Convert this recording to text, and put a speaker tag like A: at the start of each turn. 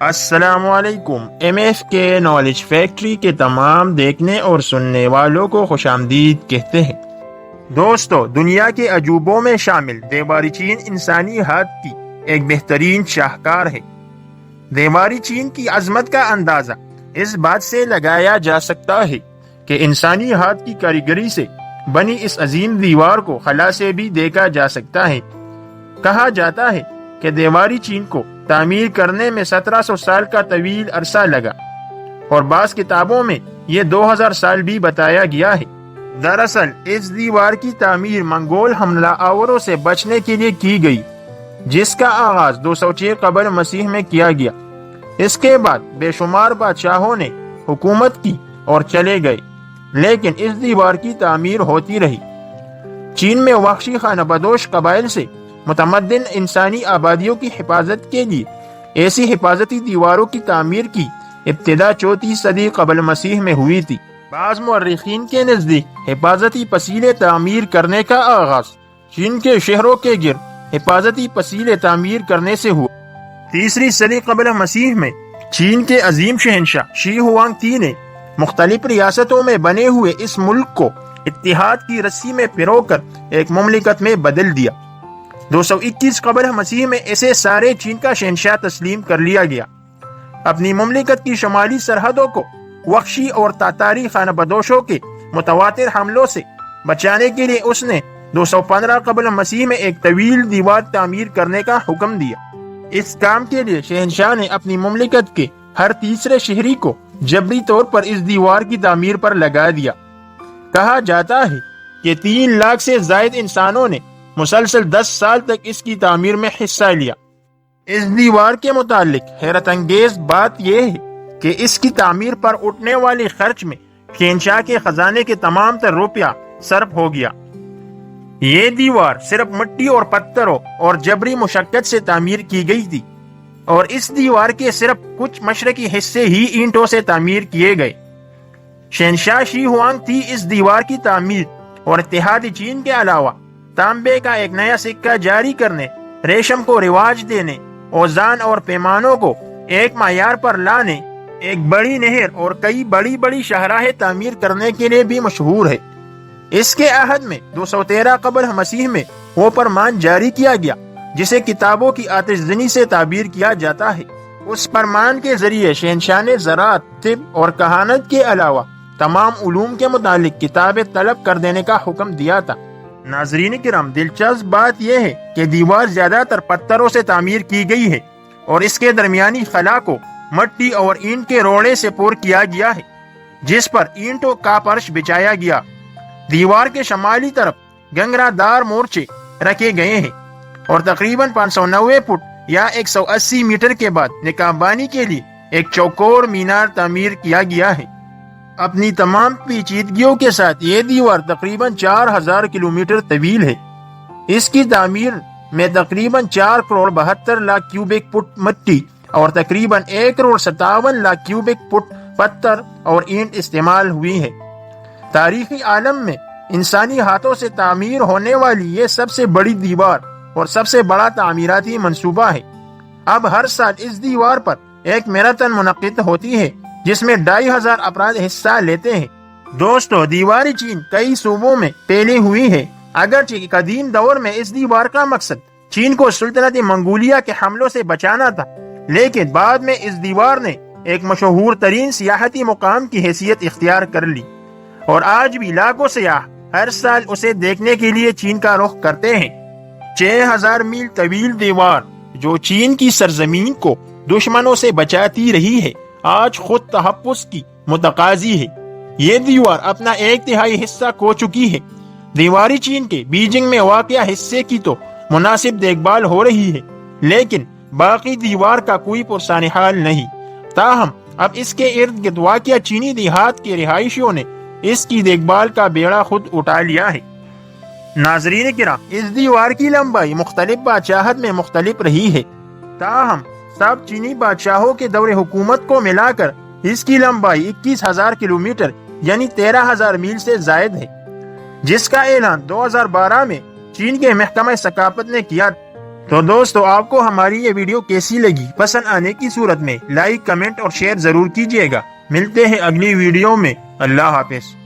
A: السلام علیکم۔ M F کے نالج فیکٹری کے تمام دیکھنے اور سننے والوں کو خوش آمدید کہتے ہیں۔ دوستو، دنیا کے عجوبوں میں شامل دیواری چین انسانی ہاتھ کی ایک بہترین شاہکار ہے۔ دیواری چین کی عظمت کا اندازہ اس بات سے لگایا جا سکتا ہے کہ انسانی ہاتھ کی کاریگری سے بنی اس عظیم دیوار کو خلا سے بھی دیکھا جا سکتا ہے۔ کہا جاتا ہے کہ دیواری چین کو تعمیر کرنے میں 1700 سال کا طویل عرصہ لگا، اور بعض کتابوں میں یہ 2000 سال بھی بتایا گیا ہے۔ دراصل اس دیوار کی تعمیر منگول حملہ آوروں سے بچنے کے لیے کی گئی، جس کا آغاز 206 قبل مسیح میں کیا گیا۔ اس کے بعد بے شمار بادشاہوں نے حکومت کی اور چلے گئے، لیکن اس دیوار کی تعمیر ہوتی رہی۔ چین میں وحشی خانہ بدوش قبائل سے متمدن انسانی آبادیوں کی حفاظت کے لیے ایسی حفاظتی دیواروں کی تعمیر کی ابتدا 34 صدی قبل مسیح میں ہوئی تھی۔ بعض مورخین کے نزدیک حفاظتی پسیلے تعمیر کرنے کا آغاز چین کے شہروں کے گرد حفاظتی پسیلے تعمیر کرنے سے ہوا۔ 3 صدی قبل مسیح میں چین کے عظیم شہنشاہ شی ہوانگ تی نے مختلف ریاستوں میں بنے ہوئے اس ملک کو اتحاد کی رسی میں پرو کر ایک مملکت میں بدل دیا۔ 221 قبل مسیح میں اسے سارے چین کا شہنشاہ تسلیم کر لیا گیا۔ اپنی مملکت کی شمالی سرحدوں کو وحشی اور تاتاری خانہ بدوشوں کے متواتر حملوں سے بچانے کے لیے اس نے 215 قبل مسیح میں ایک طویل دیوار تعمیر کرنے کا حکم دیا۔ اس کام کے لیے شہنشاہ نے اپنی مملکت کے ہر تیسرے شہری کو جبری طور پر اس دیوار کی تعمیر پر لگا دیا۔ کہا جاتا ہے کہ 3 لاکھ سے زائد انسانوں نے مسلسل 10 سال تک اس کی تعمیر میں حصہ لیا۔ اس دیوار کے متعلق حیرت انگیز بات یہ ہے کہ اس کی تعمیر پر اٹھنے والے خرچ میں شہنشاہ کے خزانے کے تمام تر روپیہ صرف ہو گیا۔ یہ دیوار صرف مٹی اور پتھروں اور جبری مشقت سے تعمیر کی گئی تھی، اور اس دیوار کے صرف کچھ مشرقی حصے ہی اینٹوں سے تعمیر کیے گئے۔ شہنشاہ شی ہوانگ تی اس دیوار کی تعمیر اور اتحادی چین کے علاوہ تانبے کا ایک نیا سکہ جاری کرنے، ریشم کو رواج دینے، اوزان اور پیمانوں کو ایک معیار پر لانے، ایک بڑی نہر اور کئی بڑی بڑی شاہراہیں تعمیر کرنے کے لیے بھی مشہور ہے۔ اس کے عہد میں 213 قبل مسیح میں وہ فرمان جاری کیا گیا جسے کتابوں کی آتش زنی سے تعبیر کیا جاتا ہے۔ اس فرمان کے ذریعے شہنشاہ نے زراعت، طب اور کہانت کے علاوہ تمام علوم کے متعلق کتابیں طلب کر دینے کا حکم دیا تھا۔ ناظرین کرام، دلچسپ بات یہ ہے کہ دیوار زیادہ تر پتھروں سے تعمیر کی گئی ہے، اور اس کے درمیانی خلا کو مٹی اور اینٹ کے روڑے سے پور کیا گیا ہے، جس پر اینٹوں کا فرش بچھایا گیا۔ دیوار کے شمالی طرف گنگرا دار مورچے رکھے گئے ہیں، اور تقریباً 590 فٹ یا 180 میٹر کے بعد نقاب بانی کے لیے ایک چوکور مینار تعمیر کیا گیا ہے۔ اپنی تمام پیچیدگیوں کے ساتھ یہ دیوار تقریباً 4000 کلومیٹر طویل ہے۔ اس کی تعمیر میں تقریباً 4 کروڑ 72 لاکھ کیوبک فٹ مٹی اور تقریباً 1 کروڑ 57 لاکھ کیوبک فٹ پتھر اور اینٹ استعمال ہوئی ہے۔ تاریخی عالم میں انسانی ہاتھوں سے تعمیر ہونے والی یہ سب سے بڑی دیوار اور سب سے بڑا تعمیراتی منصوبہ ہے۔ اب ہر سال اس دیوار پر ایک میراتھن منعقد ہوتی ہے جس میں 2500 افراد حصہ لیتے ہیں۔ دوستو، دیواری چین کئی صوبوں میں پھیلی ہوئی ہے۔ اگرچہ قدیم دور میں اس دیوار کا مقصد چین کو سلطنت منگولیا کے حملوں سے بچانا تھا، لیکن بعد میں اس دیوار نے ایک مشہور ترین سیاحتی مقام کی حیثیت اختیار کر لی، اور آج بھی لاکھوں سیاح ہر سال اسے دیکھنے کے لیے چین کا رخ کرتے ہیں۔ 6000 میل طویل دیوار جو چین کی سرزمین کو دشمنوں سے بچاتی رہی ہے، آج خود تحفظ کی متقاضی ہے۔ یہ دیوار اپنا 1/3 حصہ کھو چکی ہے۔ دیواری چین کے بیجنگ میں واقع حصے کی تو مناسب دیکھ بھال ہو رہی ہے، لیکن باقی دیوار کا کوئی پرسان حال نہیں۔ تاہم اب اس کے ارد گرد واقع چینی دیہات کے رہائشیوں نے اس کی دیکھ بھال کا بیڑا خود اٹھا لیا ہے۔ ناظرین کرام، اس دیوار کی لمبائی مختلف بادشاہت میں مختلف رہی ہے، تاہم سب چینی بادشاہوں کے دور حکومت کو ملا کر اس کی لمبائی 21000 کلومیٹر یعنی 13000 میل سے زائد ہے، جس کا اعلان 2012 میں چین کے محکمہ ثقافت نے کیا۔ تو دوستو آپ کو ہماری یہ ویڈیو کیسی لگی؟ پسند آنے کی صورت میں لائک، کمنٹ اور شیئر ضرور کیجیے گا۔ ملتے ہیں اگلی ویڈیو میں۔ اللہ حافظ۔